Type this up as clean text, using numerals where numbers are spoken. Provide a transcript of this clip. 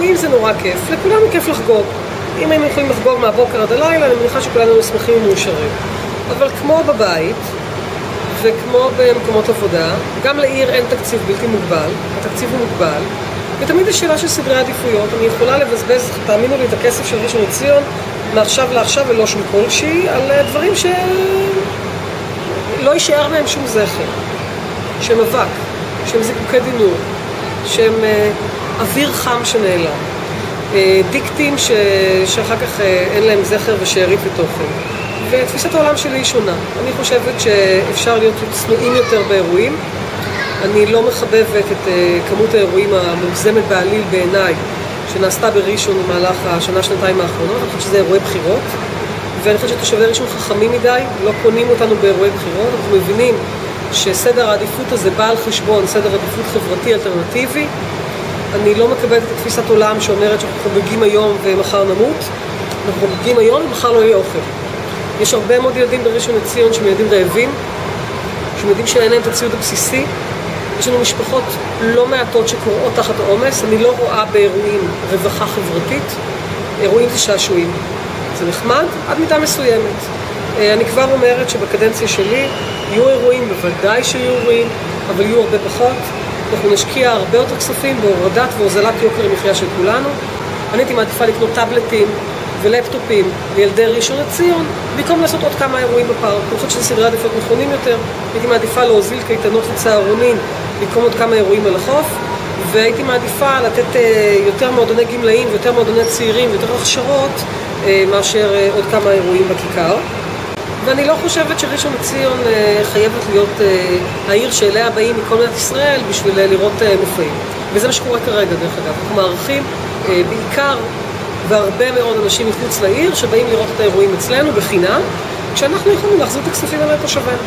אירועים זה נורא כיף, לכולנו כיף לחגוג. אם הם יכולים לחגוג מהבוקר עד הלילה, אני מניחה שכולנו שמחים ומאושרים. אבל כמו בבית, וכמו במקומות עבודה, גם לעיר אין תקציב בלתי מוגבל, התקציב הוא מוגבל, ותמיד יש שאלה של סדרי עדיפויות. אני יכולה לבזבז, תאמינו לי, את הכסף של ראשון לציון מעכשיו לעכשיו ולא שום כלשהי, על דברים שלא יישאר מהם שום זכר, שהם אבק, שהם זיקוקי דינור, שהם אוויר חם שנעלם, דיקטים שאחר כך אין להם זכר ושארית ותוכן. ותפיסת העולם שלי היא שונה. אני חושבת שאפשר להיות צנועים יותר באירועים. אני לא מחבבת את כמות האירועים המוגזמת בעליל בעיניי שנעשתה בראשון במהלך השנה-שנתיים האחרונות. אני חושבת שזה אירועי בחירות, ואני חושבת שתושבי ראשון חכמים מדי, לא קונים אותנו באירועי בחירות. אנחנו מבינים שסדר העדיפות הזה בא על חשבון סדר עדיפות חברתי אלטרנטיבי. אני לא מקבלת את תפיסת עולם שאומרת שאנחנו חוגגים היום ומחר נמות. אנחנו חוגגים היום ומחר לא יהיה אוכל. יש הרבה מאוד ילדים בראשון לציון שהם ילדים רעבים, שהם יודעים שאין להם את הציוד הבסיסי. יש לנו משפחות לא מעטות שקוראות תחת העומס. אני לא רואה באירועים רווחה חברתית. אירועים זה שעשועים. זה נחמד עד מידה מסוימת. אני כבר אומרת שבקדנציה שלי יהיו אירועים, בוודאי שיהיו אירועים, אבל יהיו הרבה פחות. אנחנו נשקיע הרבה יותר כספים בהורדת והוזלת יוקר המחיה של כולנו. אני הייתי מעדיפה לקנות טאבלטים ולפטופים לילדי ראשון לציון, במקום לעשות עוד כמה אירועים בפארק. אני חושבת שזה סדרי עדיפות נכונים יותר. הייתי מעדיפה להוזיל קייטנות וצהרונים, במקום עוד כמה אירועים על החוף, והייתי מעדיפה לתת יותר מועדוני גמלאים ויותר מועדוני צעירים ויותר הכשרות מאשר עוד כמה אירועים בכיכר. ואני לא חושבת שראשון לציון חייבת להיות העיר שאליה באים מכל מדינת ישראל בשביל לראות מופעים. וזה מה שקורה כרגע, דרך אגב. אנחנו מערכים בעיקר והרבה מאוד אנשים מחוץ לעיר שבאים לראות את האירועים אצלנו בחינם, כשאנחנו יכולים להחזיר את הכספים על התושבים.